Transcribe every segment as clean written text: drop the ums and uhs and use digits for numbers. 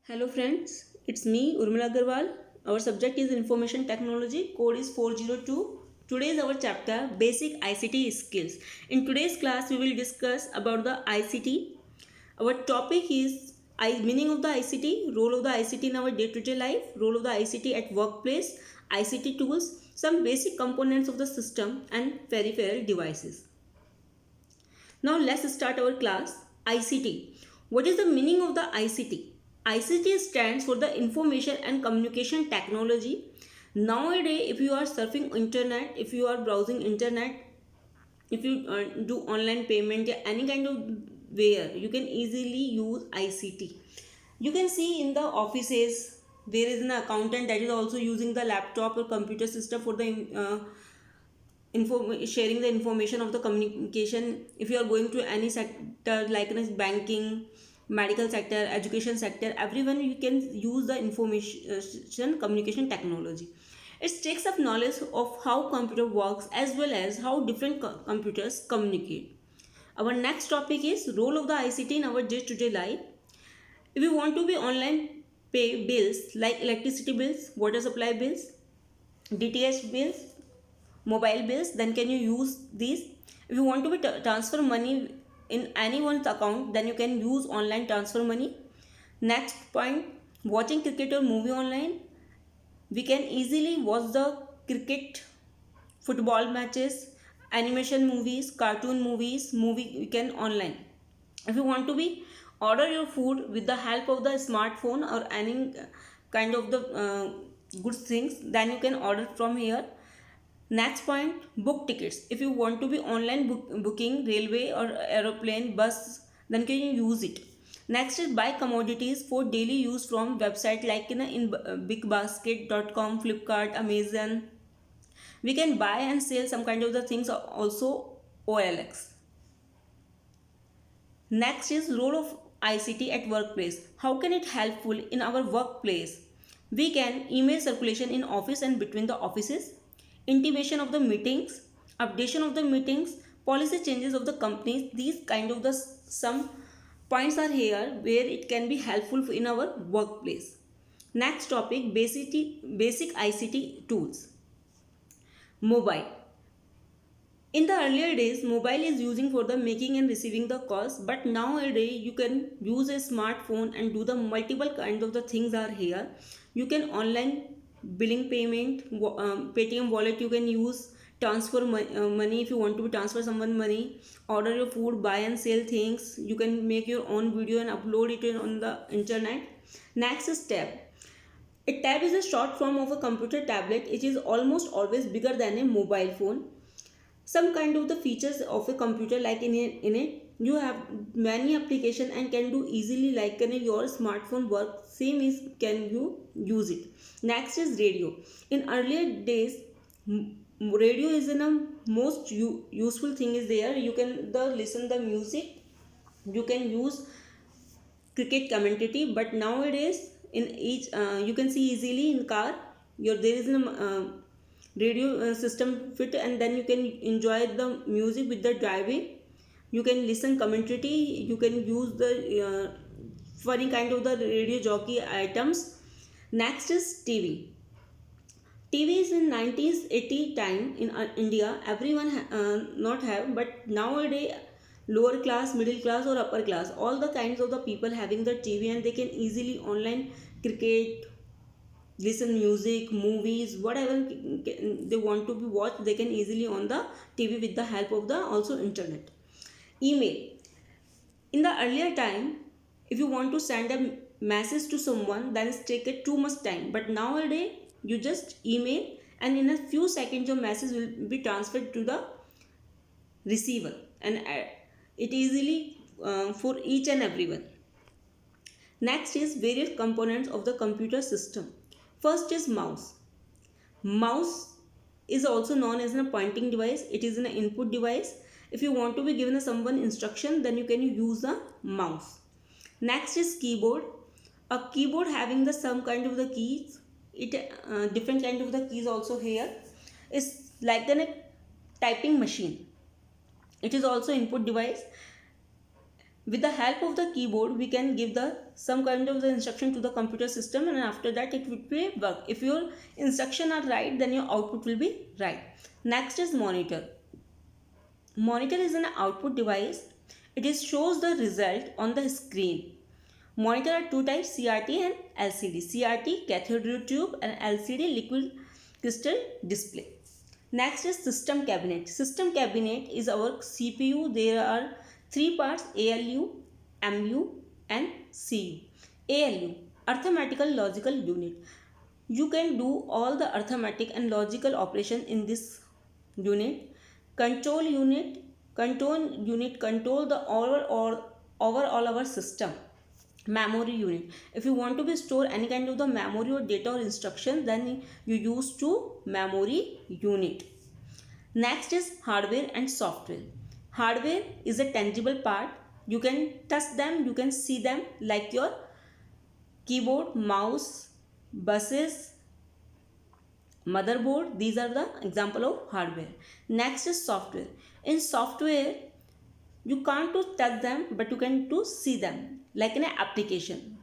Hello friends, it's me Urmila Agarwal. Our subject is information technology, code is 402. Today is our chapter basic ICT skills. In today's class we will discuss about the ICT. Our topic is meaning of the ICT, role of the ICT in our day-to-day life, role of the ICT at workplace, ICT tools, some basic components of the system and peripheral devices. Now let's start our class. ICT. What is the meaning of the ICT? ICT stands for the information and communication technology. Nowadays, if you are surfing internet, if you are browsing internet, if you do online payment, any kind of where you can easily use ICT. You can see in the offices there is an accountant that is also using the laptop or computer system for the sharing the information of the communication. If you are going to any sector like in banking, medical sector, education sector, everyone you can use the information communication technology. It takes up knowledge of how computer works as well as how different computers communicate. Our next topic is role of the ICT in our day-to-day life. If you want to be online, pay bills like electricity bills, water supply bills, DTH bills, mobile bills, then can you use these. If you want to be transfer money in anyone's account, then you can use online transfer money. Next point, watching cricket or movie online. We can easily watch the cricket, football matches, animation movies, cartoon movies, movie we can online. If you want to be order your food with the help of the smartphone or any kind of the good things, then you can order from here. Next point, book tickets. If you want to be online booking railway or aeroplane, bus, then can you use it. Next is buy commodities for daily use from website like in bigbasket.com, Flipkart, Amazon. We can buy and sell some kind of the things also OLX. Next is role of ICT at workplace. How can it helpful in our workplace? We can email circulation in office and between the offices, intimation of the meetings, updation of the meetings, policy changes of the companies. These kind of the some points are here where it can be helpful in our workplace. Next topic, basic ICT tools. Mobile. In the earlier days, mobile is using for the making and receiving the calls, but nowadays you can use a smartphone and do the multiple kinds of the things are here. You can online billing payment, Paytm wallet you can use, transfer money if you want to transfer someone money, order your food, buy and sell things. You can make your own video and upload it on the internet. Next is tab. A tab is a short form of a computer tablet. It is almost always bigger than a mobile phone. Some kind of the features of a computer like in it you have many application and can do easily like can your smartphone work same is can you use it. Next is radio. In earlier days, radio is in a most useful thing is there. You can listen the music, you can use cricket commentary, but nowadays in each you can see easily in car your there is a radio system fit, and then you can enjoy the music with the driving. You can listen commentary, you can use the funny kind of the radio jockey items. Next is TV is in 90s 80 time in India. Everyone not have, but nowadays lower class, middle class or upper class, all the kinds of the people having the TV and they can easily online cricket, listen music, movies, whatever they want to be watched, they can easily on the TV with the help of the also internet. Email. In the earlier time, if you want to send a message to someone, then it take too much time. But nowadays, you just email and in a few seconds your message will be transferred to the receiver, and it easily for each and everyone. Next is various components of the computer system. First is mouse. Mouse is also known as a pointing device. It is an input device. If you want to be given someone instruction, then you can use a mouse. Next is keyboard. A keyboard having the some kind of the keys. It different kind of the keys also here. Is like a typing machine. It is also input device. With the help of the keyboard, we can give the some kind of the instruction to the computer system, and after that it will be work. If your instruction are right, then your output will be right. Next is monitor. Monitor is an output device. It is shows the result on the screen. Monitor are two types, CRT and LCD. CRT cathode ray tube and LCD liquid crystal display. Next is system cabinet. System cabinet is our CPU. There are three parts: ALU, MU and CU. ALU, arithmetical logical unit. You can do all the arithmetic and logical operation in this unit. Control unit. Control unit control the overall our system. Memory unit. If you want to be store any kind of the memory or data or instruction, then you use to memory unit. Next is hardware and software. Hardware is a tangible part. You can touch them, you can see them, like your keyboard, mouse, buses, motherboard. These are the example of hardware. Next is software. In software, you can't to touch them, but you can to see them, like in an application.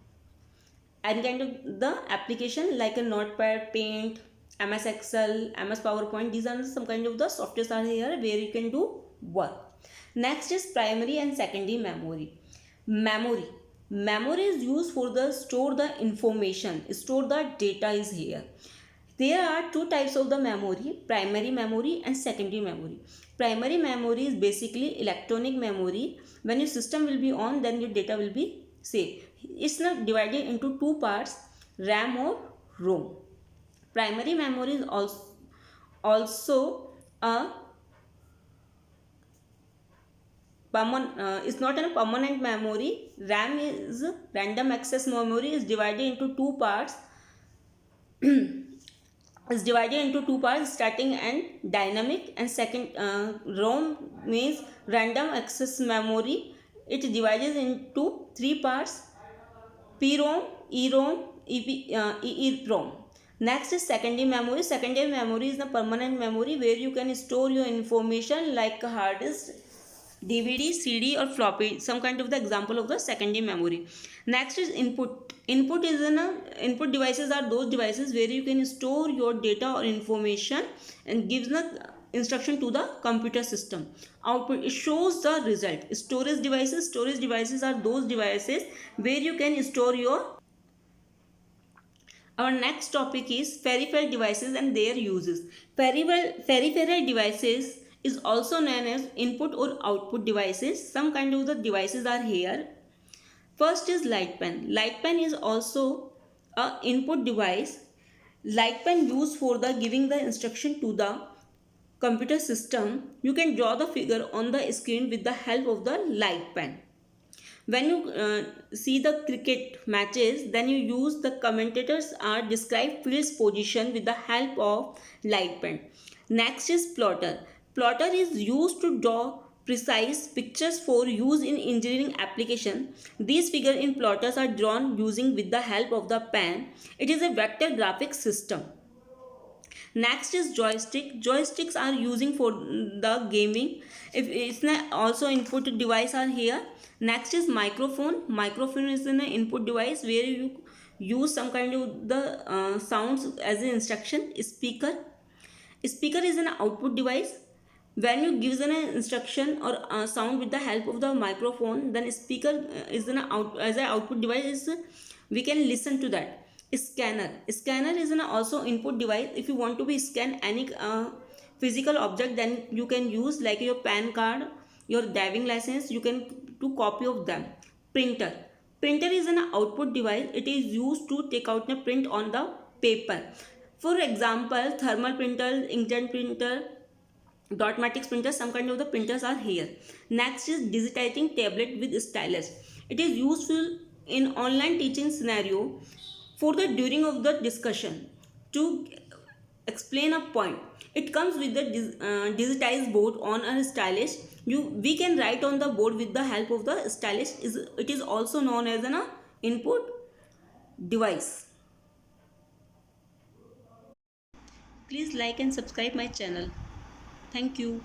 Any kind of the application like a Notepad, Paint, MS Excel, MS PowerPoint. These are some kind of the softwares are here where you can do work. Next is primary and secondary memory. Memory. Memory is used for the store the information, store the data is here. There are two types of the memory, primary memory and secondary memory. Primary memory is basically electronic memory. When your system will be on, then your data will be saved. It's not divided into two parts, RAM or ROM. Primary memory is also a it's not a permanent memory. RAM is random access memory, is divided into two parts. Is divided into two parts, static and dynamic. And second, ROM means random access memory. It divides into three parts: PROM, EROM, EEPROM. Next is secondary memory. Secondary memory is the permanent memory where you can store your information like hard disk, DVD, CD or floppy, some kind of the example of the secondary memory. Next is input. Input is input devices are those devices where you can store your data or information and gives the instruction to the computer system. Output, it shows the result. Storage devices. Storage devices are those devices where you can store your. Our next topic is peripheral devices and their uses. Peripheral devices is also known as input or output devices. Some kind of the devices are here. First is light pen. Light pen is also a input device. Light pen used for the giving the instruction to the computer system. You can draw the figure on the screen with the help of the light pen. When you see the cricket matches, then you use the commentators are describe field's position with the help of light pen. Next is plotter. Plotter is used to draw precise pictures for use in engineering application. These figures in plotters are drawn using with the help of the pen. It is a vector graphic system. Next is joystick. Joysticks are using for the gaming. If it's also input device are here. Next is microphone. Microphone is an input device where you use some kind of the sounds as an instruction. Speaker. Speaker is an output device. When you give an instruction or sound with the help of the microphone, then speaker is an as an output device. We can listen to that. Scanner. Scanner is an also input device. If you want to be scan any physical object, then you can use like your PAN card, your driving license. You can do copy of them. Printer. Printer is an output device. It is used to take out a print on the paper. For example, thermal printer, inkjet printer, dotmatic printer, some kind of the printers are here. Next is digitizing tablet with stylus. It is useful in online teaching scenario for the during of the discussion to explain a point. It comes with the digitized board on a stylus. We can write on the board with the help of the stylus. It is also known as an input device. Please like and subscribe my channel. Thank you.